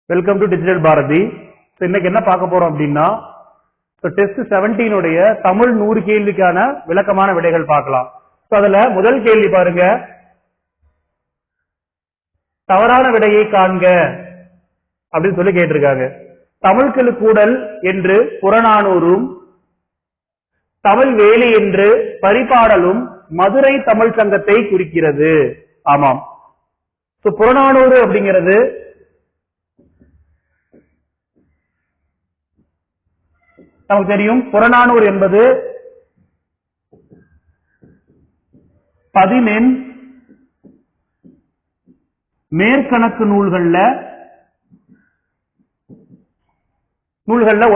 Welcome to digital Bharathi. இன்னைக்கு என்ன பார்க்க போறோம் அப்படின்னா டெஸ்ட் 17 உடைய தமிழ் 100 கேள்விக்கான விளக்கமான விடைகள் பார்க்கலாம். அதுல முதல் கேள்வி பாருங்க, தவறான விடையை காண்க அப்படின்னு சொல்லி கேட்டிருக்காங்க. தமிழ்கெழு கூடல் என்று புறநானூறும் தமிழ் வேலி என்று பரிபாடலும் மதுரை தமிழ் சங்கத்தை குறிக்கிறது. ஆமாம், புறநானூறு அப்படிங்கிறது நமக்கு தெரியும். புறநானூறு என்பது 14 மேற்கணக்கு நூல்கள்ல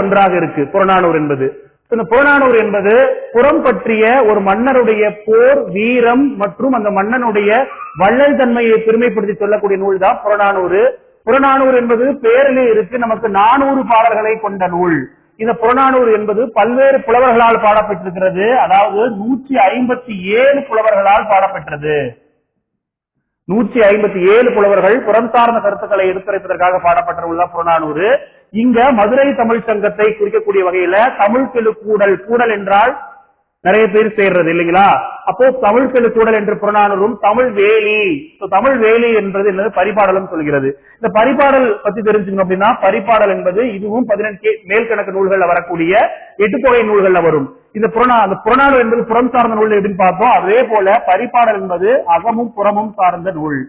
ஒன்றாக இருக்கு புறநானூறு என்பது. இந்த புறநானூறு என்பது புறம் பற்றிய ஒரு மன்னருடைய போர் வீரம் மற்றும் அந்த மன்னனுடைய வள்ளல் தன்மையை பெருமைப்படுத்தி சொல்லக்கூடிய நூல் தான் புறநானூறு. புறநானூறு என்பது பேரிலே இருக்கு, நமக்கு 400 பாடல்களை கொண்ட நூல். இந்த புறநானூறு என்பது பல்வேறு புலவர்களால் பாடப்பட்டிருக்கிறது. அதாவது 157 புலவர்களால் பாடப்பெற்றது. 157 புலவர்கள் புறம் சார்ந்த கருத்துக்களை எடுத்துரைப்பதற்காக பாடப்பட்ட நூல் தான் புறநானூறு. இங்க மதுரை தமிழ் சங்கத்தை குறிக்கக்கூடிய வகையில தமிழ்கெழு கூடல், கூடல் என்றால் நிறைய பேர் சேர்றது இல்லைங்களா? அப்போ தமிழ்கெழு கூடல் என்று புறநானூறும் தமிழ் வேலி, தமிழ் வேலி என்பது என்னது பரிபாடலும் சொல்கிறது. இந்த பரிபாடல் பத்தி தெரிஞ்சுக்கணும் அப்படின்னா, பரிபாடல் என்பது இதுவும் 18 மேல்கணக்கு நூல்கள்ல வரக்கூடிய 8 தொகை நூல்கள்ல வரும். இந்த புறநானூறு என்பது புறம் சார்ந்த நூல் எப்படின்னு பார்த்தோம். அதே போல பரிபாடல் என்பது அகமும் புறமும் சார்ந்த நூல்.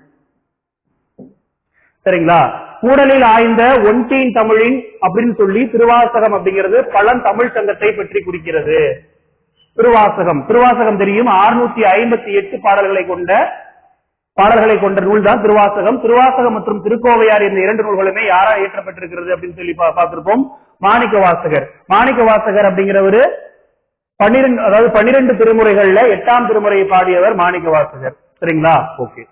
சரிங்களா? கூடலில் ஆய்ந்த ஒன்றின் தமிழின் அப்படின்னு சொல்லி திருவாசகம் அப்படிங்கிறது பழந்தமிழ் சங்கத்தை பற்றி குறிக்கிறது. திருவாசகம் தெரியும், 658 பாடல்களை கொண்ட நூல் தான் திருவாசகம். திருவாசகம் மற்றும் திருக்கோவையார் இந்த 2 நூல்களுமே யாரா இயற்றப்பட்டிருக்கிறது அப்படின்னு சொல்லி பார்த்திருப்போம். மாணிக்க வாசகர் அப்படிங்கிறவரு 12 திருமுறைகள்ல 8ஆம் திருமுறையை பாடியவர் மாணிக்க வாசகர். சரிங்களா? ஓகே.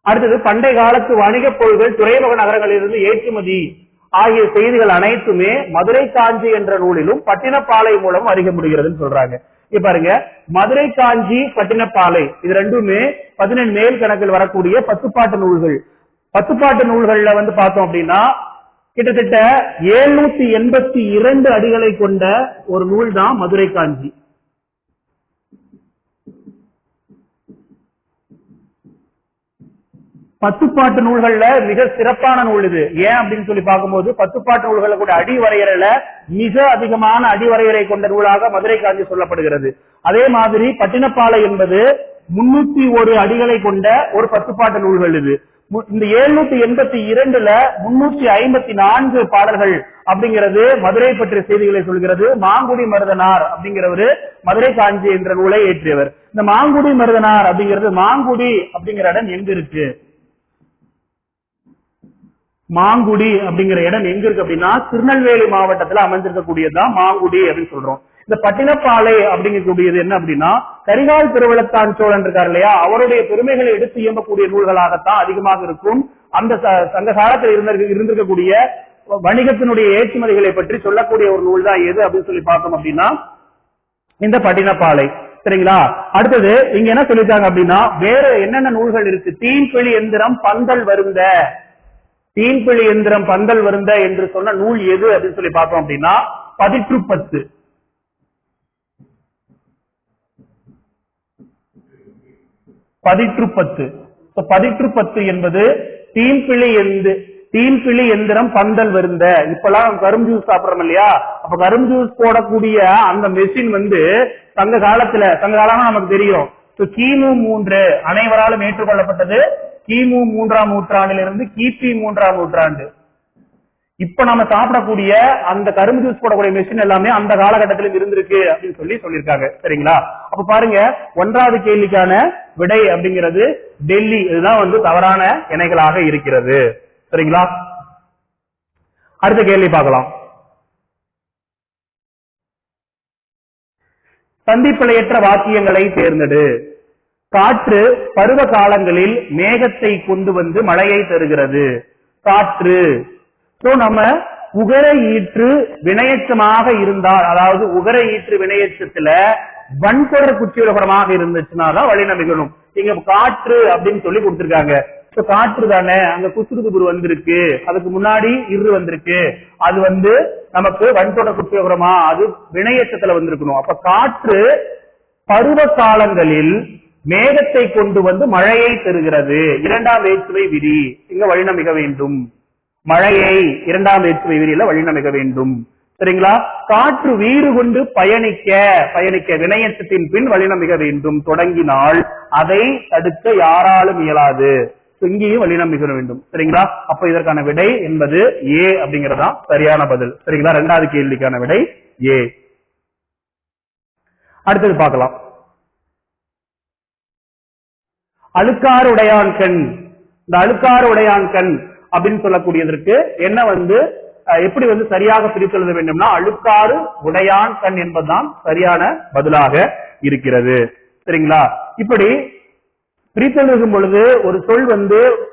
அடுத்தது, பண்டை காலத்து வணிக பொருள்கள் துறைமுக நகரங்களிலிருந்து ஏற்றுமதி ஆகிய செய்திகள் அனைத்துமே மதுரை காஞ்சி என்ற நூலிலும் பட்டினப்பாலை மூலம் அறிய முடிகிறதுன்னு சொல்றாங்க. இப்ப பாருங்க, மதுரை காஞ்சி பட்டினப்பாலை இது ரெண்டுமே 14 மேல் கணக்கில் வரக்கூடிய 10 பாட்டு நூல்கள். 10 பாட்டு நூல்கள்ல பார்த்தோம் அப்படின்னா கிட்டத்தட்ட 782 அடிகளை கொண்ட ஒரு நூல் தான் மதுரை காஞ்சி. பத்துப்பாட்டு நூல்கள்ல மிக சிறப்பான நூல் இது. ஏன் அப்படின்னு சொல்லி பார்க்கும்போது 10 பாட்டு நூல்கள கூட அடிவரையறையில மிக அதிகமான அடிவரையறை கொண்ட நூலாக மதுரை காஞ்சி சொல்லப்படுகிறது. அதே மாதிரி பட்டினப்பாலை என்பது 301 அடிகளை கொண்ட ஒரு 10 பாட்டு நூல்கள் இது. இந்த 782ல 354 பாடல்கள் அப்படிங்கிறது மதுரை பற்றிய செய்திகளை சொல்கிறது. மாங்குடி மருதனார் அப்படிங்கிறவரு மதுரை காஞ்சி என்ற நூலை ஏற்றியவர். இந்த மாங்குடி மருதனார் அப்படிங்கிறது, மாங்குடி அப்படிங்கிற இடம் எங்க இருக்கு? மாங்குடி அப்படிங்கிற இடம் எங்க இருக்கு அப்படின்னா திருநெல்வேலி மாவட்டத்தில் அமைஞ்சிருக்கக்கூடியதுதான் மாங்குடி அப்படின்னு சொல்றோம். இந்த பட்டினப்பாலை அப்படிங்கக்கூடியது என்ன அப்படின்னா, கரிகால் திருவளத்தான் சோழன் இருக்கார் இல்லையா, அவருடைய பெருமைகளை எடுத்து இயம்பக்கூடிய நூல்களாகத்தான் அதிகமாக இருக்கும். அந்த சங்க காலத்தில் இருந்திருக்கக்கூடிய வணிகத்தினுடைய ஏற்றுமதிகளை பற்றி சொல்லக்கூடிய ஒரு நூல் தான் எது அப்படின்னு சொல்லி பார்த்தோம் அப்படின்னா இந்த பட்டினப்பாலை. சரிங்களா? அடுத்தது இங்க என்ன சொல்லிட்டாங்க அப்படின்னா, வேற என்னென்ன நூல்கள் இருக்கு? தீன்பிழி எந்திரம் பந்தல் வருந்த, தீன்பிழி எந்திரம் பந்தல் வருந்த என்று சொன்ன நூல் எது அப்படின்னு சொல்லி பார்த்தோம் அப்படின்னா பதிற்றுப்பத்து. பதிற்றுப்பத்து என்பது தீன்பிழி எந்திரம் பந்தல் வருந்த. இப்பெல்லாம் கரும்பு ஜூஸ் சாப்பிடுறோம் இல்லையா, அப்ப கரும்பு ஜூஸ் போடக்கூடிய அந்த மெஷின் சங்க காலம் நமக்கு தெரியும். கிமு 3 அனைவராலும் ஏற்றுக்கொள்ளப்பட்டது. கிமு 3ஆம் நூற்றாண்டிலிருந்து கிபி 3ஆம் நூற்றாண்டு. இப்ப நம்ம சாப்பிடக்கூடிய அந்த கரும்பு ஜூஸ் போடக்கூடிய மெஷின் எல்லாமே அந்த காலகட்டத்திலும் இருந்திருக்கு அப்படின்னு சொல்லியிருக்காங்க. சரிங்களா? அப்ப பாருங்க, 1வது கேள்விக்கான விடை அப்படிங்கிறது டெல்லி. இதுதான் தவறான இணைகளாக இருக்கிறது. சரிங்களா? அடுத்த கேள்வி பார்க்கலாம். சந்திப்பிழையற்ற வாக்கியங்களை தேர்ந்தெடு. காற்று பருவ காலங்களில் மேகத்தை கொண்டு வந்து மழையை தருகிறது. காற்று. நம்ம உகர ஈற்று வினையச்சமாக இருந்தால், அதாவது உகர ஈற்று வினையச்சத்துல வன்கொடர் குற்றியுலகமாக இருந்துச்சுன்னா தான் வழிநமிகணும். இங்க காற்று அப்படின்னு சொல்லி கொடுத்திருக்காங்க. காற்று தானே, அங்க குசுறு வந்திருக்கு, அதுக்கு முன்னாடி இரு வந்திருக்கு, அது நமக்கு வன்தொடர் குற்றமா, அது வினையச்சத்துல வந்திருக்கணும். அப்ப காற்று பருவ காலங்களில் மேகத்தை கொண்டு மழையை தருகிறது. இரண்டாம் வேற்றுமை விதி இங்க வழிநமிக வேண்டும். மழையை இரண்டாம் வேற்றுமை விதியில வழிநமிக வேண்டும். சரிங்களா? காற்று வீறு கொண்டு பயணிக்க வினையச்சத்தின் பின் வழிநமிக வேண்டும். தொடங்கினால் அதை தடுக்க யாராலும் இயலாது. இங்கேயும் வழிநமிக வேண்டும். சரிங்களா? அப்ப இதற்கான விடை என்பது ஏ அப்படிங்கறதா சரியான பதில். சரிங்களா? இரண்டாவது கேள்விக்கான விடை ஏ. அடுத்தது பார்க்கலாம். அழுக்காறு உடையான் கண். இந்த அழுக்காறு உடையான் கண் அப்படின்னு சொல்லக்கூடியதற்கு என்ன எப்படி சரியாக பிரித்து எழுத வேண்டும்னா, அழுக்காறு உடையான் கண் என்பதுதான் சரியான பதிலாக இருக்கிறது. சரிங்களா? இப்படி பிரித்தெழுதும் பொழுது ஒரு சொல்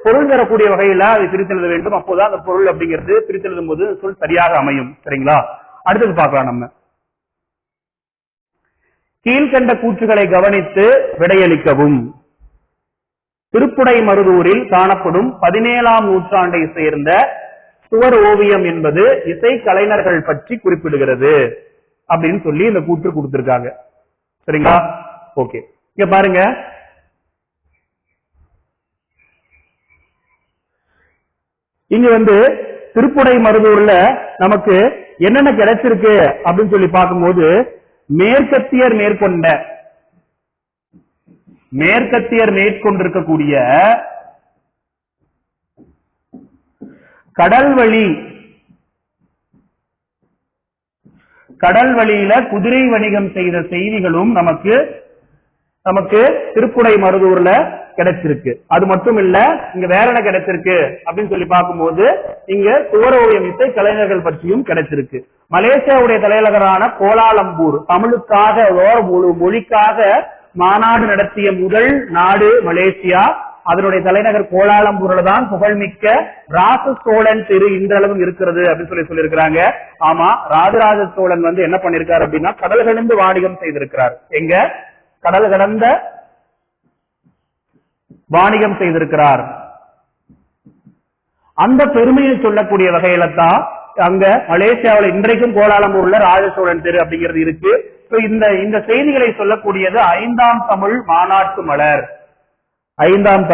பொருள் தரக்கூடிய வகையில அதை பிரித்தெழுத வேண்டும். அப்போதான் அந்த பொருள் அப்படிங்கிறது பிரித்தெழுதும் போது சொல் சரியாக அமையும். சரிங்களா? அடுத்தது பார்க்கலாம். நம்ம கீழ்கண்ட கூற்றுகளை கவனித்து விடையளிக்கவும். திருப்புடை மருதூரில் காணப்படும் 17ஆம் நூற்றாண்டை சேர்ந்த சுவர் ஓவியம் என்பது இசை கலைஞர்கள் பற்றி குறிப்பிடுகிறது அப்படின்னு சொல்லி இந்த கூற்று கொடுத்திருக்காங்க. சரிங்களா? ஓகே, இங்க பாருங்க. இங்க திருப்புடை மருதூர்ல நமக்கு என்னென்ன கிடைச்சிருக்கு அப்படின்னு சொல்லி பார்க்கும்போது, மேற்கத்தியர் மேற்கொண்டிருக்கக்கூடிய கடல் வழியில குதிரை வணிகம் செய்த செய்திகளும் நமக்கு திருப்புடை மருதூர்ல கிடைச்சிருக்கு. அது மட்டும் இல்ல, இங்க வேற என்ன கிடைச்சிருக்கு அப்படின்னு சொல்லி பார்க்கும்போது, இங்க சுவர் ஓவியம் இசை கலைஞர்கள் பற்றியும் கிடைச்சிருக்கு. மலேசியாவுடைய தலைநகரான கோலாலம்பூர் தமிழுக்காக மொழிக்காக மாநாடு நடத்திய முதல் நாடு மலேசியா. அதனுடைய தலைநகர் கோலாலம்பூர்ல தான் புகழ்மிக்க ராச சோழன் தெரு இன்றளவும் இருக்கிறது அப்படின்னு சொல்லியிருக்கிறாங்க. ஆமா, ராஜராஜ சோழன் என்ன பண்ணிருக்காரு அப்படின்னா, கடல் கடந்து வாணிகம் செய்திருக்கிறார். எங்க கடல் கடந்த வாணிகம் செய்திருக்கிறார். அந்த பெருமையை சொல்லக்கூடிய வகையில தான் அங்க மலேசியாவில் இன்றைக்கும் கோலாலம்பூர்ல ராஜ சோழன் தெரு அப்படிங்கிறது இருக்கு. இந்த செய்திகளை சொல்லக்கூடியது 5ஆம் தமிழ் மாநாட்டு மலர். 5ஆம்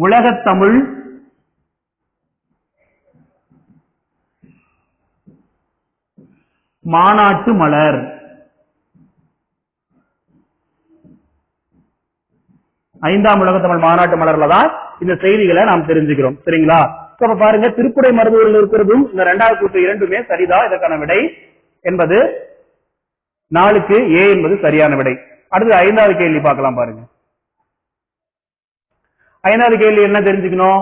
உலகத்தமிழ் மாநாட்டு மலர். 5ஆம் உலகத்தமிழ் மாநாட்டு மலர்ல தான் இந்த செய்திகளை நாம் தெரிஞ்சுக்கிறோம். சரிங்களா? பாருங்க, திருப்புடை மருதூரில் இருக்கிறதும் இந்த இரண்டாவது கூற்று இரண்டுமே சரிதான். இதற்கான விடை என்பது 4க்கு ஏ என்பது சரியான விடை. அடுத்து 5வது கேள்வி பார்க்கலாம். பாருங்க, 5வது கேள்வி என்ன தெரிஞ்சுக்கணும்?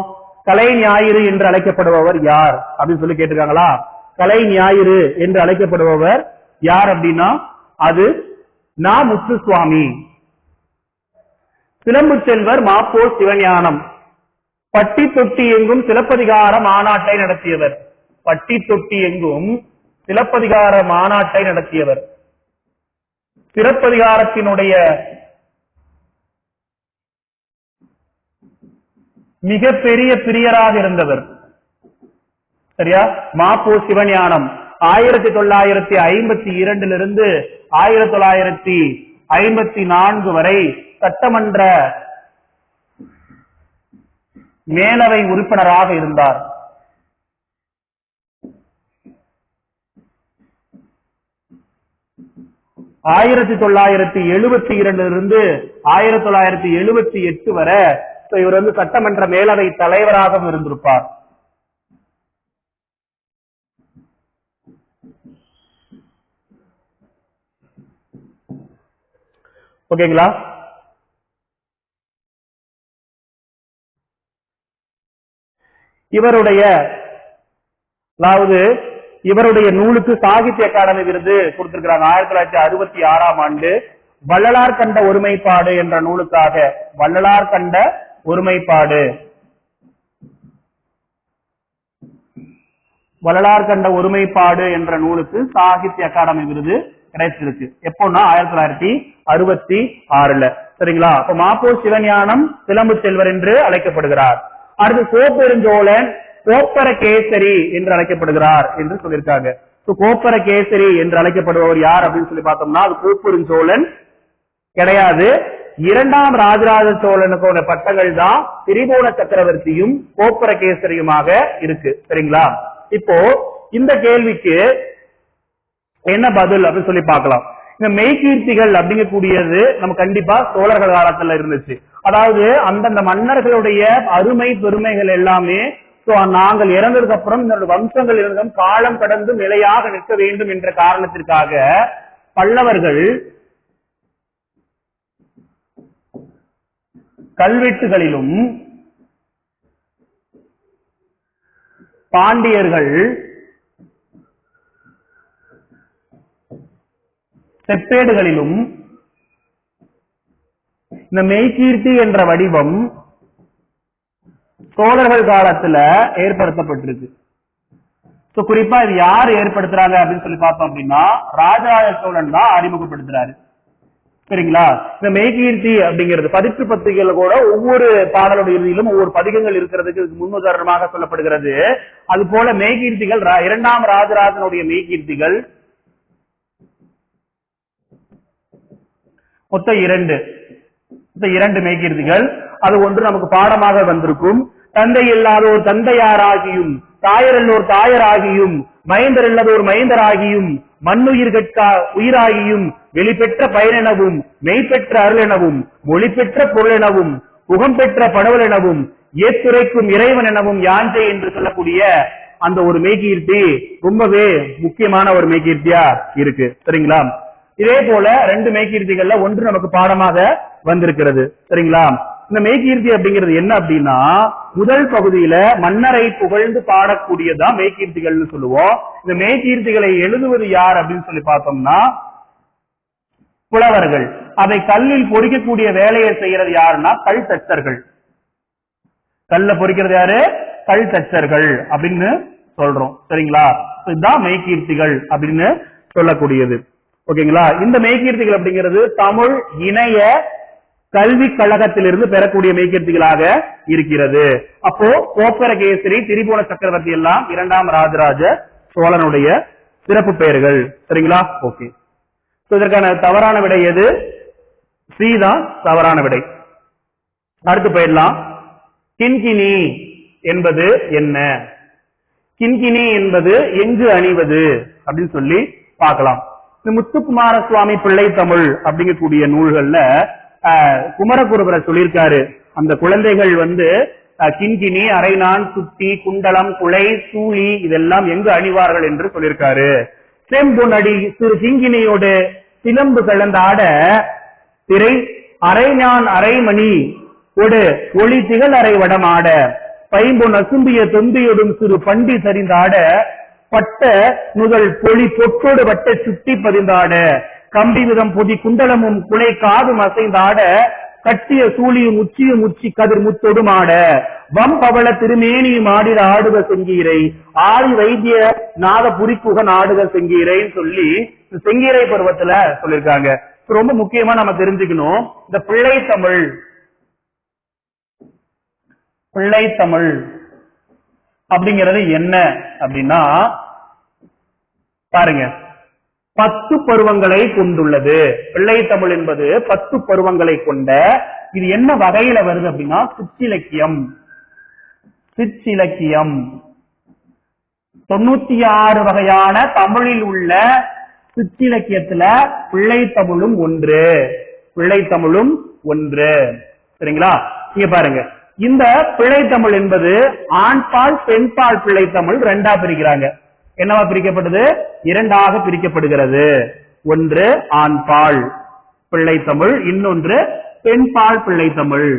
கலை ஞாயிறு என்று அழைக்கப்படுபவர் யார் அப்படின்னு சொல்லி கேட்டிருக்காங்களா? கலை ஞாயிறு என்று அழைக்கப்படுபவர் யார் அப்படின்னா, அது நா. முத்துசுவாமி. சிலம்பு செல்வர் மாப்போ சிவஞானம். பட்டி தொட்டி எங்கும் சிலப்பதிகார மாநாட்டை நடத்தியவர். பட்டி தொட்டி எங்கும் சிலப்பதிகார மாநாட்டை நடத்தியவர். சிலப்பதிகாரத்தினுடைய மிகப்பெரிய பிரியராக இருந்தவர். சரியா? மாப்போ சிவஞானம் 1952 1954 வரை சட்டமன்ற மேலவை உறுப்பினராக இருந்தார். ஆயிரத்தி 1972 1978 வரை இவர் சட்டமன்ற மேலவை தலைவராகவும் இருந்திருப்பார். ஓகேங்களா? இவருடைய நூலுக்கு சாகித்ய அகாடமி விருது கொடுத்திருக்கிறாங்க. 1966ஆம் ஆண்டு வள்ளலார் கண்ட ஒருமைப்பாடு என்ற நூலுக்காக. வள்ளலார் கண்ட ஒருமைப்பாடு என்ற நூலுக்கு சாகித்ய அகாடமி விருது கிடைச்சிருக்கு. எப்போன்னா 1966. சரிங்களா? அப்ப மாப்போ சிவஞானம் சிலம்பு செல்வர் என்று அழைக்கப்படுகிறார். அடுத்து கோப்பெருஞ்சோழன் கோப்பர கேசரி என்று அழைக்கப்படுகிறார் என்று சொல்லியிருக்காங்க. கோப்பர கேசரி என்று அழைக்கப்படுபவர் யார் அப்படின்னு சொல்லி பார்த்தோம்னா அது கோப்பெருஞ்சோழன் கிடையாது. இரண்டாம் ராஜராஜ சோழனுக்கு பட்டங்கள் தான் திரிபுவன சக்கரவர்த்தியும் கோப்பர கேசரியுமாக இருக்கு. சரிங்களா? இப்போ இந்த கேள்விக்கு என்ன பதில் அப்படின்னு சொல்லி பார்க்கலாம். இந்த மெய்கீர்த்திகள் அப்படிங்கக்கூடியது நம்ம கண்டிப்பா சோழர்கள் காலத்துல இருந்துச்சு. அதாவது அந்தந்த மன்னர்களுடைய அருமை பெருமைகள் எல்லாமே நாங்கள் இறந்ததுக்கு அப்புறம் இந்த வம்சங்கள் இருந்தும் காலம் கடந்து நிலையாக நிற்க வேண்டும் என்ற காரணத்திற்காக பல்லவர்கள் கல்வெட்டுகளிலும் பாண்டியர்கள் செப்பேடுகளிலும் இந்த மெய்கீர்த்தி என்ற வடிவம் சோழர்கள் காலத்துல ஏற்படுத்தப்பட்டிருக்கு. குறிப்பா இது யார் ஏற்படுத்துறாங்க அப்படின்னு சொல்லி பார்த்தோம் அப்படின்னா ராஜராஜ சோழன் தான் அறிமுகப்படுத்துறாரு. சரிங்களா? இந்த மெய்கீர்த்தி அப்படிங்கிறது பதிற்று பத்திரிகைகள் கூட ஒவ்வொரு பாடலுடைய இறுதியிலும் ஒவ்வொரு பதிகங்கள் இருக்கிறதுக்கு முன்னுதாரணமாக சொல்லப்படுகிறது. அது போல மெய்கீர்த்திகள் இரண்டாம் ராஜராஜனுடைய மெய்கீர்த்திகள் மொத்தம் இரண்டு மெய்கீர்த்திகள். அது ஒன்று நமக்கு பாடமாக வந்திருக்கும். தந்தை இல்லாதோர் தந்தையாராகியும் தாயரல்லோர் தாயராகியும் மைந்தர் இல்லாதோர் மைந்தராகியும் மண்ணுயிர் கற்கா உயிராகியும் வெளிப்பெற்ற பயனெனவும் மெய்பெற்ற அருள் எனவும் மொழி பெற்ற பொருள் எனவும் புகம் பெற்ற படவல் எனவும் ஏத்துரைக்கும் இறைவன் எனவும் யாஞ்சை என்று சொல்லக்கூடிய அந்த ஒரு மெய்கீர்த்தி ரொம்பவே முக்கியமான ஒரு மெய்கீர்த்தியா இருக்கு. சரிங்களா? இதே போல ரெண்டு மெய்கீர்த்திகள்ல ஒன்று நமக்கு பாடமாக வந்திருக்கிறது. சரிங்களா? இந்த மெய்கீர்த்தி அப்படிங்கிறது என்ன அப்படின்னா முதல் பகுதியில மன்னரை புகழ்ந்து பாடக்கூடியதான் மெய்கீர்த்திகள்னு சொல்லுவோம். இந்த மெய்கீர்த்திகளை எழுதுவது யார் அப்படின்னு சொல்லி பார்த்தோம்னா புலவர்கள். அதை கல்லில் பொறிக்கக்கூடிய வேலையை செய்யறது யாருன்னா கல் தச்சர்கள். கல்ல பொறிக்கிறது யாரு? கல் தச்சர்கள் அப்படின்னு சொல்றோம். சரிங்களா? இதுதான் மெய்கீர்த்திகள் அப்படின்னு சொல்லக்கூடியது. ஓகேங்களா? இந்த மெய்கீர்த்திகள் அப்படிங்கிறது தமிழ் இணைய கல்வி கழகத்திலிருந்து பெறக்கூடிய மெய்கீர்த்திகளாக இருக்கிறது. அப்போ கோப்பர கேசரி திரிபுவன சக்கரவர்த்தி எல்லாம் இரண்டாம் ராஜராஜ சோழனுடைய சிறப்பு பெயர்கள். சரிங்களா? ஓகே. இதற்கான தவறான விடை எது? சி தான் தவறான விடை. அடுத்து போயிடலாம். கிண்கிணி என்பது என்ன? கிண்கிணி என்பது எங்கு அணிவது அப்படின்னு சொல்லி பார்க்கலாம். முத்துக்குமார சுவாமி பிள்ளை தமிழ் அப்படிங்கக்கூடிய நூல்கள்ல குமரகுருபரை சொல்லியிருக்காரு. அந்த குழந்தைகள் கிண்கிணி அரைநான் சுட்டி குண்டலம் குலை சூழி இதெல்லாம் எங்கு அணிவார்கள் என்று சொல்லியிருக்காரு. செம்பொன்னடி சிறு கிங்கினியோடு சிலம்பு கலந்தாட திரை அரைஞான் அரைமணி ஒடு ஒளி திகழ் அரை வடமாட பைம்பொன் அசும்பிய தொந்தியொடும் சிறு பண்டி சரிந்தாட பட்ட முதல் பொலி பொட்டோடு வட்ட சுட்டி பதிந்தாட கம்பி விதம் பொதி குண்டலமும் குலை காதும் அசைந்தாட கட்டிய சூழியும் உச்சியும் உச்சி கதிர் முத்தொடுமாட வம்பவள திருமேனியும் ஆடிட ஆடுக செங்கீரை ஆதி வைத்திய நாத புரிக்குகன் ஆடுக செங்கீரைன்னு சொல்லி செங்கீரை பருவத்துல சொல்லியிருக்காங்க. ரொம்ப முக்கியமா நம்ம தெரிஞ்சுக்கணும், இந்த பிள்ளை தமிழ் அப்படிங்கிறது என்ன அப்படின்னா பாருங்க, 10 பருவங்களை கொண்டுள்ளது. பிள்ளை தமிழ் என்பது 10 பருவங்களை கொண்ட, இது என்ன வகையில வருது அப்படின்னா சிற்றிலக்கியம். 96 வகையான தமிழில் உள்ள சிற்றிலக்கியத்துல பிள்ளை தமிழும் ஒன்று. சரிங்களா? இங்க பாருங்க, இந்த பிள்ளை தமிழ் என்பது ஆண்பால் பெண்பால் பிள்ளை தமிழ் ரெண்டா பிரிக்கிறாங்க. என்னவா பிரிக்கப்பட்டது? 2ஆக பிரிக்கப்படுகிறது. ஒன்று ஆண்பால் பிள்ளை தமிழ், இன்னொன்று பெண்பால் பிள்ளை தமிழ்.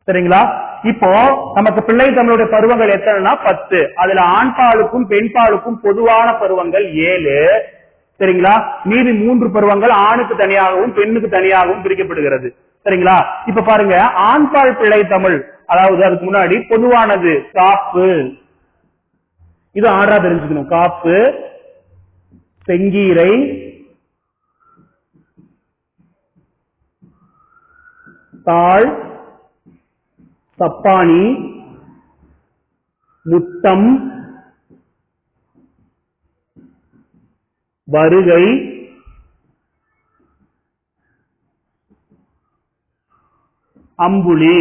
சரிங்களா? இப்போ நமக்கு பிள்ளை தமிழுடைய பருவங்கள் எத்தனைனா 10. அதுல ஆண்பாலுக்கும் பெண்பாலுக்கும் பொதுவான பருவங்கள் 7. சரிங்களா? மீதி 3 பருவங்கள் ஆணுக்கு தனியாகவும் பெண்ணுக்கு தனியாகவும் பிரிக்கப்படுகிறது. சரிங்களா? இப்ப பாருங்க, ஆண்பால் பிள்ளை தமிழ், அதாவது அதுக்கு முன்னாடி பொதுவானது காப்பு, இது ஆர்டரா தெரிஞ்சுக்கணும். காப்பு, செங்கீரை, தாள், சப்பானி, முத்தம், வருகை, அம்புலி.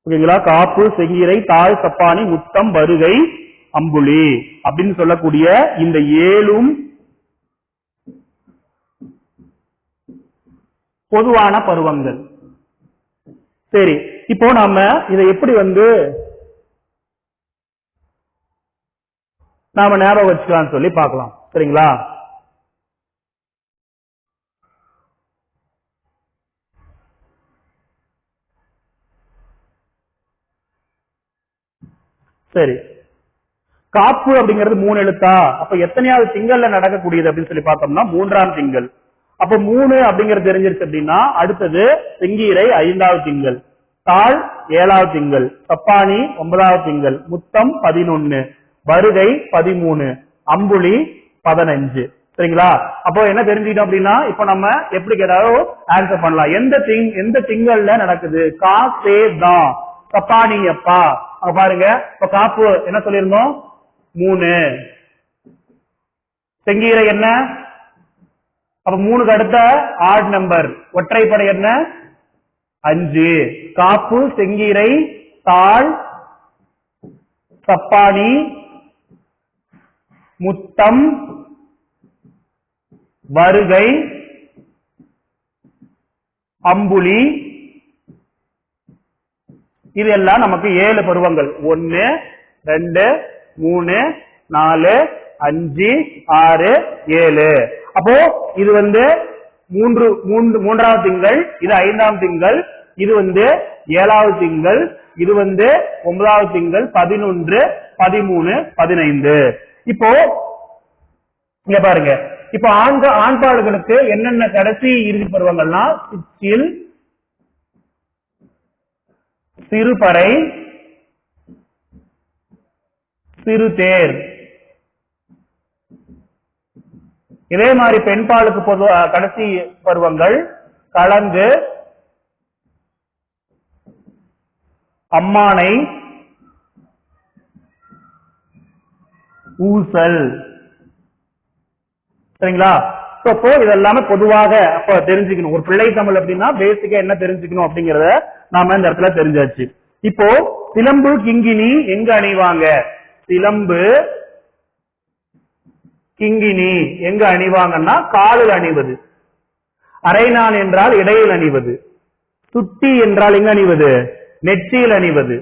ஓகேங்களா? காப்பு, செங்கீரை, தாள், சப்பானி, முத்தம், வருகை, அம்புலி அப்படின்னு சொல்லக்கூடிய இந்த 7ம் பொதுவான பருவங்கள். சரி, இப்போ நாம இதை எப்படி நாம ஞாபகம் வச்சுக்கலாம் சொல்லி பார்க்கலாம். சரிங்களா? சரி, காப்பு அப்படிங்கிறது 3 எழுத்தா? அப்ப எத்தனையாவது திங்கள்ல நடக்கக்கூடியது அப்படின்னு சொல்லி பார்த்தோம்னா 3ஆம் திங்கள். அப்ப 3 அப்படிங்கிறது தெரிஞ்சிருச்சு அப்படின்னா அடுத்தது செங்கீரை 5வது திங்கள், தாள் 7வது திங்கள், சப்பானி 9வது திங்கள், முத்தம் 11, வருகை 13, அம்புலி 15. சரிங்களா? அப்போ என்ன தெரிஞ்சுக்கிட்டோம் அப்படின்னா இப்ப நம்ம எப்படி கேட்டாலும் ஆன்சர் பண்ணலாம். எந்த திங்கள்ல நடக்குது? கா, சே, தா. சப்பானி எப்பா? பாருங்க, இப்ப காப்பு என்ன சொல்லிருந்தோம்? 3. செங்கீரை என்ன? அப்ப 3க்கு அடுத்த ஆட் நம்பர் ஒற்றைப்படை என்ன? 5. காப்பு, செங்கீரை, தாள், சப்பானி, முத்தம், வருகை, அம்புலி. இதெல்லாம் நமக்கு 7 பருவங்கள். 1, 2, 3, 4, 5, 6, 7. அப்போ இது 3ஆவது திங்கள், இது 5ஆம் திங்கள், இது 7வது திங்கள், இது 9வது திங்கள், 11, 13, 15. இப்போ இங்க பாருங்க, இப்போ ஆண்பாடுகளுக்கு என்னென்ன கடைசி இறுதி பருவங்கள்னா சிற்றில், சிறுபறை, சிறுதேர். இதே மாதிரி பெண்பாலுக்கு கடைசி பருவங்கள் கலங்கு, அம்மானை, ஊசல். சரிங்களா? அப்போ இதெல்லாமே பொதுவாக அப்ப தெரிஞ்சுக்கணும். ஒரு பிள்ளை தமிழ் அப்படின்னா பேசிக்கா என்ன தெரிஞ்சுக்கணும் அப்படிங்கறத நாம இந்த இடத்துல தெரிஞ்சாச்சு. இப்போ சிலம்பு, கிங்கினி எங்க அணிவாங்க? சிலம்பு, கிங்கினி எங்க அணிவாங்கன்னா காலில் அணிவது. அரைநான் என்றால் இடையில் அணிவது. சுட்டி என்றால் எங்க அணிவது? நெற்றியில் அணிவது.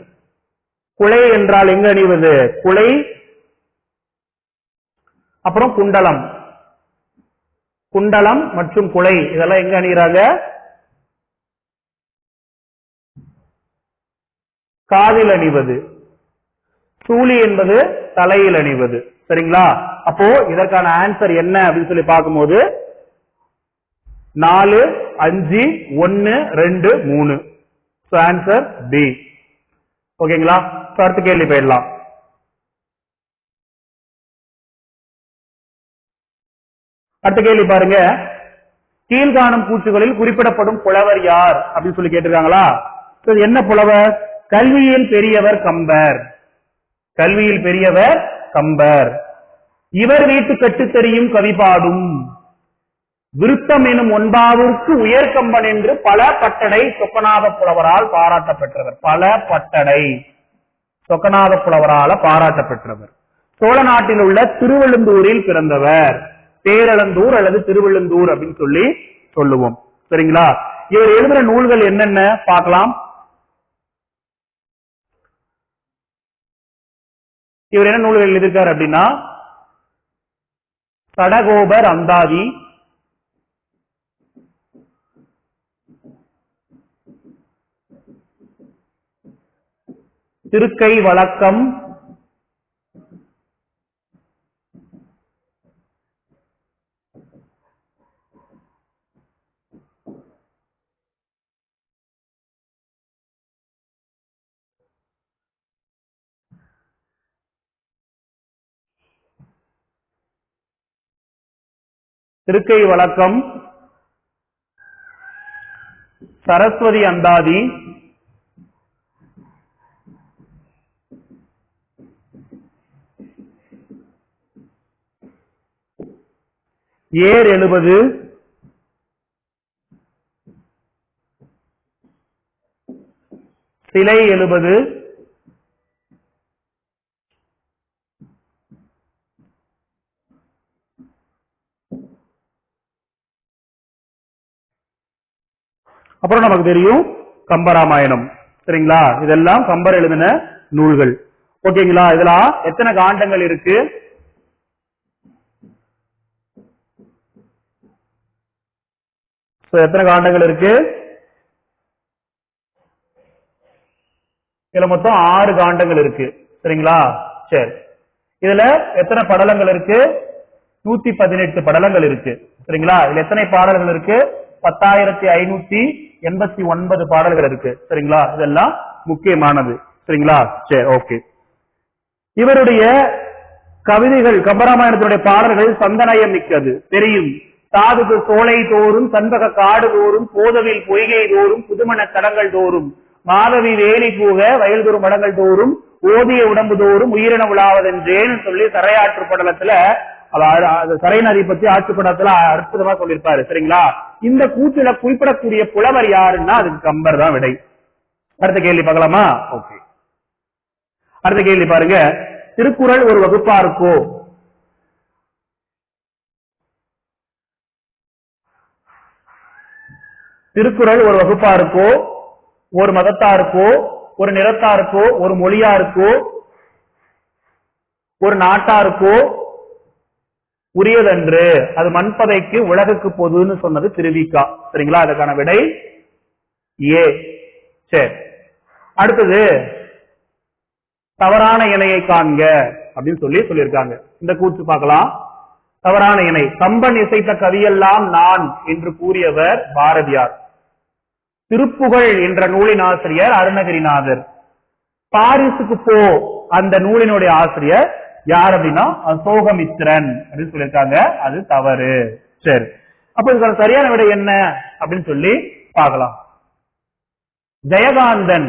குலை என்றால் எங்க அணிவது? குலை. அப்புறம் குண்டலம், குண்டலம் மற்றும் குலை இதெல்லாம் எங்க அணிகிறாங்க? காதில் அணிவது. சூலி என்பது தலையில் அணிவது. சரிங்களா? அப்போ இதற்கான ஆன்சர் என்ன அப்படின்னு சொல்லி பார்க்கும்போது 4, 5, 1, 2, 3. Answer B. ஓகேங்களா? அடுத்த கேள்வி போயிடலாம். அடுத்த கேள்வி பாருங்க, கீழ்காணும் கூற்றுகளில் குறிப்பிடப்படும் புலவர் யார் அப்படின்னு சொல்லி கேட்டிருக்காங்களா? என்ன புலவர்? கல்வியில் பெரியவர் கம்பர். கல்வியில் பெரியவர் கம்பர். இவர் வீட்டு கட்டு தெரியும் கவி பாடும். விருத்தம் எனும் ஒன்பாவிற்கு உயர்கம்பன் என்று பல பட்டடை சொக்கநாத புலவரால் பாராட்ட பெற்றவர். பல பட்டடை சொக்கநாத புலவரால பாராட்ட பெற்றவர். சோழ நாட்டில் உள்ள திருவெழுந்தூரில் பிறந்தவர். பேரளந்தூர் அல்லது திருவெழுந்தூர் அப்படின்னு சொல்லி சொல்லுவோம். சரிங்களா? இவர் எழுதுற நூல்கள் என்னென்ன பார்க்கலாம். இவர் என்ன நூல்கள் எழுதியிருக்காரு அப்படின்னா சடகோபர் அந்தாதி, திருக்கை வழக்கம், திருக்கை வழக்கம், சரஸ்வதி அந்தாதி, ஏர் 70, சிலை 70, அப்புறம் நமக்கு தெரியும் கம்பராமாயணம். சரிங்களா? இதெல்லாம் கம்பர் எழுதின நூல்கள். ஓகேங்களா? இதெல்லாம் எத்தனை காண்டங்கள் இருக்கு? எத்தனை காண்டங்கள் இருக்கு? இதுல மொத்தம் 6 காண்டங்கள் இருக்கு. சரிங்களா? சரி, இதுல எத்தனை படலங்கள் இருக்கு? 118 படலங்கள் இருக்கு. சரிங்களா? இதுல எத்தனை பாடல்கள் இருக்கு? 10,589 பாடல்கள் இருக்கு. சரிங்களா? இதெல்லாம் முக்கியமானது. சரிங்களா? சரி, ஓகே. இவருடைய கவிதைகள், கம்பராமாயணத்தினுடைய பாடல்கள் சந்தனயம் மிக்கது தெரியும். சாதுக்கு சோலை தோறும், சண்பக காடு தோறும், போதவில் பொய்கை தோறும், புதுமண தடங்கள் தோறும், மாதவி வேலி பூக வயல் தோறும் மடங்கள் தோறும், ஓதிய உடம்பு தோறும் உயிரின உலாவதென்றேன்னு சொல்லி சரையாற்று படலத்துல, சரை நதி பத்தி ஆட்சி படத்துல அற்புதமா சொல்லியிருப்பாரு. சரிங்களா? இந்த கூத்துல குறிப்பிடக்கூடிய புலவர் யாருன்னா அதுக்கு கம்பர் தான் விடை. அடுத்த கேள்வி பார்க்கலாமா? ஓகே, அடுத்த கேள்வி பாருங்க. திருக்குறள் ஒரு வகுப்பாருக்கோ? திருக்குறள் ஒரு வகுப்பாருக்கோ, ஒரு மதத்தாருக்கோ, ஒரு நிறத்தாருக்கோ, ஒரு மொழியாருக்கோ, ஒரு நாட்டாருக்கோ உரியதன்று, அது மண்பதைக்கு உலகுக்கு பொதுன்னு சொன்னது திருவிக்கா. சரிங்களா? அதுக்கான விடை ஏ. சரி, அடுத்தது தவறான இணையை காண்க அப்படின்னு சொல்லியிருக்காங்க. இந்த கூற்று பார்க்கலாம். தவறான இணை. கம்பன் இசைத்த கவியெல்லாம் நான் என்று கூறியவர் பாரதியார். திருப்புகழ் என்ற நூலின் ஆசிரியர் அருணகிரிநாதர். பாரிசுக்கு போ அந்த நூலினுடைய ஆசிரியர் யார் அப்படின்னா அசோகமித்திரன் அப்படின்னு சொல்லியிருக்காங்க. அது தவறு. சரி, அப்ப இதுக்கான சரியான விடை என்ன அப்படின்னு சொல்லி பார்க்கலாம். ஜெயகாந்தன்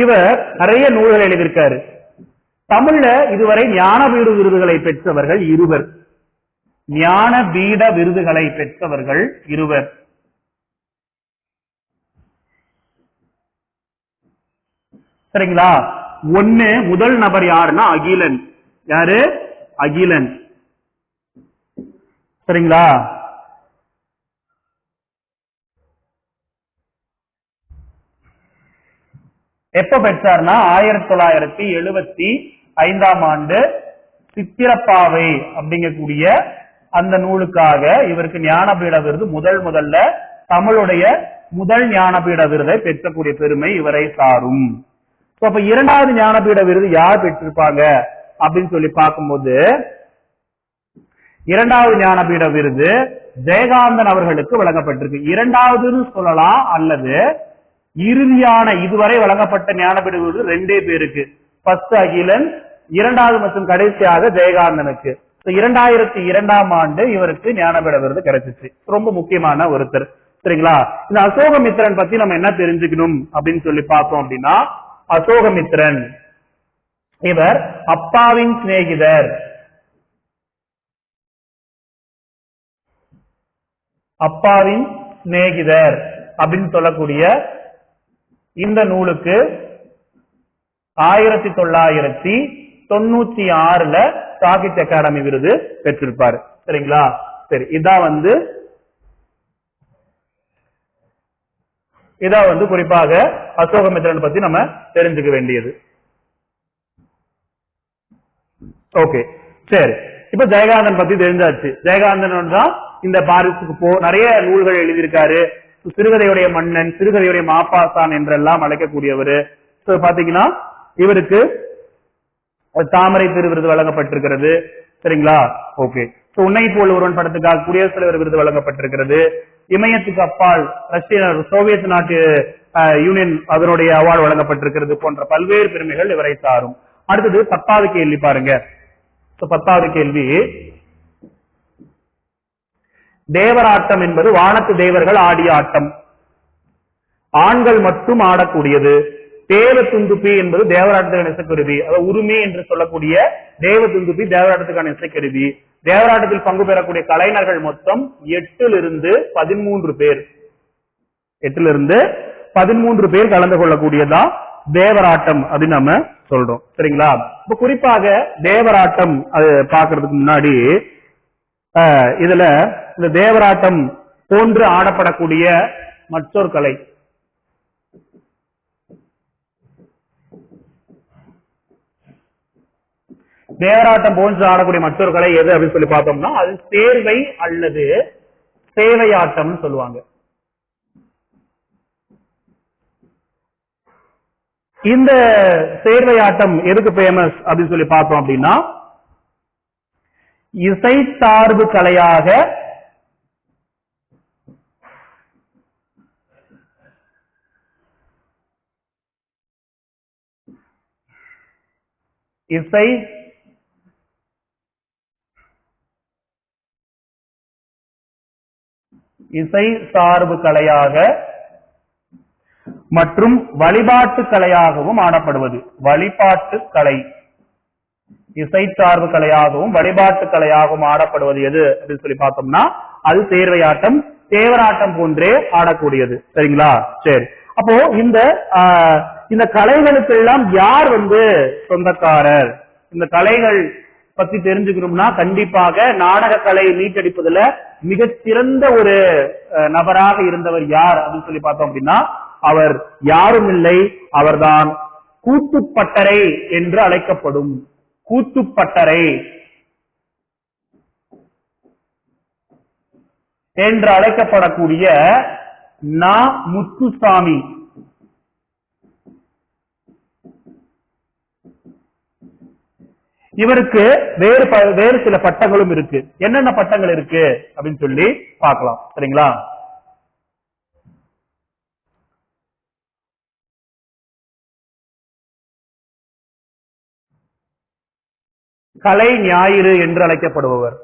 இவர் நிறைய நூல்கள் எழுதியிருக்காரு. தமிழ்ல இதுவரை ஞானபீட விருதுகளை பெற்றவர்கள் 2. ஞானபீட விருதுகளை பெற்றவர்கள் 2. சரிங்களா? ஒன்னு முதல் நபர் யாருன்னா அகிலன். யாரு? அகிலன். சரிங்களா? எப்ப பெற்றார்னா 1975ஆம் ஆண்டு சித்திரப்பாவை அப்படிங்கக்கூடிய அந்த நூலுக்காக இவருக்கு ஞானபீட விருது முதல்ல தமிழுடைய முதல் ஞானபீட விருதை பெற்றக்கூடிய பெருமை இவரை சாரும். அப்ப 2வது ஞானபீட விருது யார் பெற்றிருப்பாங்க அப்படின்னு சொல்லி பார்க்கும்போது 2வது ஞானபீட விருது ஜெயகாந்தன் அவர்களுக்கு வழங்கப்பட்டிருக்கு. 2வதுன்னு சொல்லலாம், அல்லது இறுதியான இதுவரை வழங்கப்பட்ட ஞானபீட விருது 2 பேருக்கு. ஃபர்ஸ்ட் அகிலன், 2வது மற்றும் கடைசியாக ஜெயகாந்தனுக்கு. 2002ஆம் ஆண்டு இவருக்கு ஞானபீட விருது கிடைச்சிச்சு. ரொம்ப முக்கியமான ஒருத்தர். சரிங்களா? இந்த அசோகமித்திரன் பத்தி நம்ம என்ன தெரிஞ்சுக்கணும் அப்படின்னு சொல்லி பார்த்தோம் அப்படின்னா, அசோகமித்திரன் இவர் அப்பாவின் சிநேகிதர். அப்பாவின் சிநேகிதர் அப்படின்னு சொல்லக்கூடிய இந்த நூலுக்கு 1996ல சாகித்ய அகாடமி விருது பெற்றிருப்பாரு. சரிங்களா? சரி, இதான் குறிப்பாக அசோகமித்திரன் பத்தி நம்ம தெரிஞ்சுக்க வேண்டியது. ஓகே, சரி. இப்ப ஜெயகாந்தன் பத்தி தெரிஞ்சாச்சு. ஜெயகாந்தன் தான் இந்த பாரிசுக்கு போ நிறைய நூல்கள் எழுதியிருக்காரு. சிறுகதையுடைய மன்னன், சிறுகதையுடைய மாப்பாசான் என்றெல்லாம் அழைக்கக்கூடியவர். பாத்தீங்கன்னா இவருக்கு தாமரை திரு விருது வழங்கப்பட்டிருக்கிறது. சரிங்களா? ஓகே. உன்னை போல் ஒருவன் படத்துக்காக குடியரசுத் தலைவர் விருது வழங்கப்பட்டிருக்கிறது. இமயத்துக்கு அப்பால் ரஷ்ய சோவியத் நாட்டு யூனியன் அதனுடைய அவார்டு வழங்கப்பட்டிருக்கிறது போன்ற பல்வேறு பெருமைகள் இவரை சாரும். அடுத்தது 10வது கேள்வி பாருங்க. 10வது கேள்வி, தேவராட்டம் என்பது வானத்து தேவர்கள் ஆடிய ஆட்டம், ஆண்கள் மட்டும் ஆடக்கூடியது. தேவ துந்துப்பி என்பது தேவராட்டத்துக்கான இசைக்கருவி, அதாவது உரிமை என்று சொல்லக்கூடிய தேவ துந்துப்பி தேவராட்டத்துக்கான இசைக்கருவி. தேவராட்டத்தில் பங்கு பெறக்கூடிய கலைஞர்கள் மொத்தம் 8 to 13 பேர், 8 to 13 பேர் கலந்து கொள்ளக்கூடியதான் தேவராட்டம் அப்படின்னு நம்ம சொல்றோம். சரிங்களா? இப்ப குறிப்பாக தேவராட்டம் அது பாக்குறதுக்கு முன்னாடி இதுல இந்த தேவராட்டம் போன்று ஆடப்படக்கூடிய மற்றொரு கலை, தேவராட்டம் போன்று ஆடக்கூடிய மற்றொரு கலை எது அப்படின்னு சொல்லி பார்த்தோம்னா அது சேர்வை அல்லது சேவையாட்டம் சொல்லுவாங்க. இந்த சேர்வையாட்டம் எதுக்கு ஃபேமஸ் அப்படின்னு சொல்லி பார்த்தோம் அப்படின்னா, இசை சார்பு கலையாக இசை சார்பு கலையாக மற்றும் வழிபாட்டு கலையாகவும் ஆடப்படுவது. வழிபாட்டு கலை, இசை சார்பு கலையாகவும் வழிபாட்டு கலையாகவும் ஆடப்படுவது எது அப்படின்னு சொல்லி பார்த்தோம்னா அது சேர்வையாட்டம், தேவராட்டம் போன்றே ஆடக்கூடியது. சரிங்களா? சரி, அப்போ இந்த கலைகளுக்கு எல்லாம் யார் சொந்தக்காரர்? இந்த கலைகள் பத்தி தெரிஞ்சுக்கணும்னா கண்டிப்பாக நாடக கலை மீட்டெடுப்பதுல மிகச்சிறந்த ஒரு நபராக இருந்தவர் யார் அப்படின்னு சொல்லி பார்த்தோம் அப்படின்னா அவர் யாரும் இல்லை, அவர்தான் கூத்துப்பட்டறை என்று அழைக்கப்படும். கூத்துப்பட்டறை என்று அழைக்கப்படக்கூடிய நா. முத்துசாமி. இவருக்கு வேறு சில பட்டங்களும் இருக்கு. என்னென்ன பட்டங்கள் இருக்கு அப்படின்னு சொல்லி பார்க்கலாம். சரிங்களா? கலை ஞாயிறு என்று அழைக்கப்படுபவர்.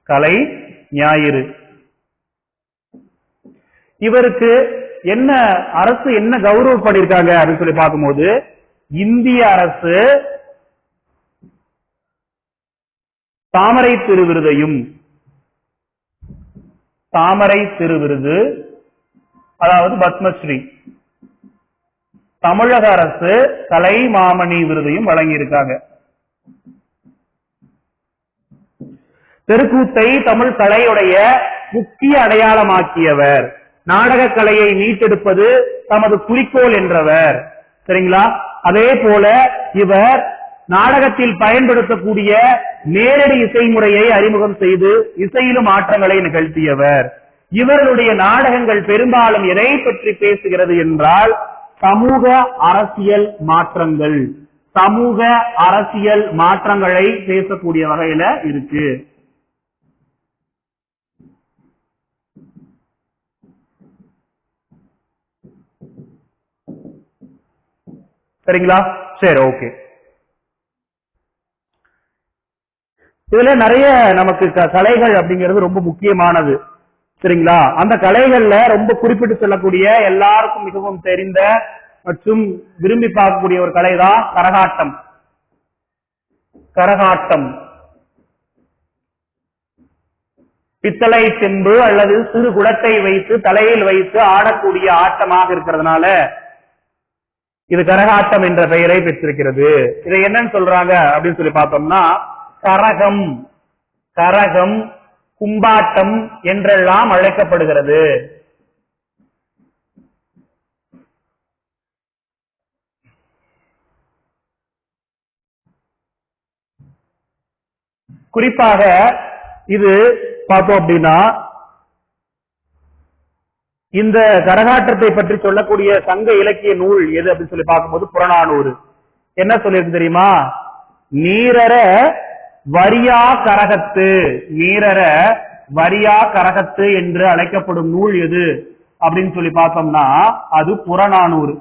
கலை ஞாயிறு. இவருக்கு என்ன அரசு என்ன கௌரவம் பண்ணிருக்காங்க அப்படின்னு சொல்லி பார்க்கும்போது இந்திய அரசு தாமரை திருவிருதையும், தாமரை திருவிருது அதாவது பத்மஸ்ரீ, தமிழக அரசு கலை மாமணி விருதையும் வழங்கியிருக்காங்க. தெருக்கூத்தை தமிழ் கலையுடைய முக்கிய அடையாளமாக்கியவர், நாடக கலையை மீட்டெடுப்பது தமது குறிக்கோள் என்றவர். சரிங்களா? அதே போல இவர் நாடகத்தில் பயன்படுத்தக்கூடிய நேரடி இசை முறையை அறிமுகம் செய்து இசையிலும் மாற்றங்களை நிகழ்த்தியவர். இவருடைய நாடகங்கள் பெரும்பாலும் எதை பற்றி பேசுகிறது என்றால் சமூக அரசியல் மாற்றங்கள், சமூக அரசியல் மாற்றங்களை பேசக்கூடிய வகையில இருக்கு. சரிங்களா? சரி, ஓகே. இதுல நிறைய நமக்கு கலைகள் அப்படிங்கிறது ரொம்ப முக்கியமானது. சரிங்களா? அந்த கலைகள்ல ரொம்ப குறிப்பிட்டு சொல்லக்கூடிய எல்லாருக்கும் மிகவும் தெரிந்த மற்றும் விரும்பி பார்க்கக்கூடிய ஒரு கலை தான் கரகாட்டம். கரகாட்டம் பித்தளை செம்பு அல்லது சிறு குடத்தை வைத்து தலையில் வைத்து ஆடக்கூடிய ஆட்டமாக இருக்கிறதுனால இது கரகாட்டம் என்ற பெயரை பெற்றிருக்கிறது. இதை என்னன்னு சொல்றாங்க அப்படின்னு சொல்லி பார்த்தோம்னா கரகம், கரகம், கும்பாட்டம் என்றெல்லாம் அழைக்கப்படுகிறது. குறிப்பாக இது பார்த்தோம் அப்படின்னா இந்த கரகாட்டத்தை பற்றி சொல்லக்கூடிய சங்க இலக்கிய நூல் எது அப்படின்னு சொல்லி பார்க்கும்போது புறநானூறு. என்ன சொல்லியிருக்கு தெரியுமா? நீரற வரியா கரகத்து, நீரற வரியா கரகத்து என்று அழைக்கப்படும் நூல் எது அப்படின்னு சொல்லி பார்த்தோம்னா அது புறநானூறு.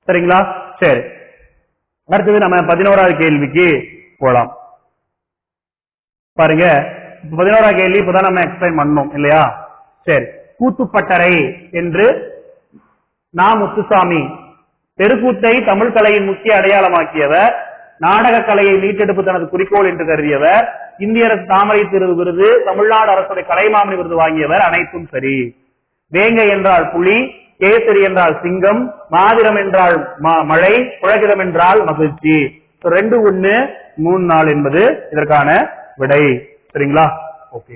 சரிங்களா? சரி, அடுத்தது நம்ம 11வது கேள்விக்கு போலாம். பாருங்க, 11வது கேள்வி இப்பதான் நம்ம எக்ஸ்பிளைன் பண்ணோம் இல்லையா? சரி, கூத்துப்பட்டறை என்று நா. முத்துசாமி தெருக்கூத்தை தமிழ் கலையின் முக்கிய அடையாளமாக்கியவர், நாடக கலையை மீட்டெடுப்பு தனது குறிக்கோள் என்று கருதியவர், இந்திய அரசு தாமரை திரு விருது, தமிழ்நாடு அரசுடைய கலைமாமணி விருது வாங்கியவர். அனைத்தும் சரி. வேங்கை என்றால் புலி, கேசரி என்றால் சிங்கம், மாதிரம் என்றால் மழை, புழகிதம் என்றால் மகிழ்ச்சி. 2, 1, 3, 4 என்பது இதற்கான விடை. சரிங்களா? ஓகே,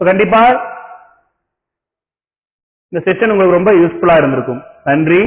கண்டிப்பா இந்த செஷன் உங்களுக்கு ரொம்ப யூஸ்ஃபுல்லா இருந்திருக்கும். நன்றி.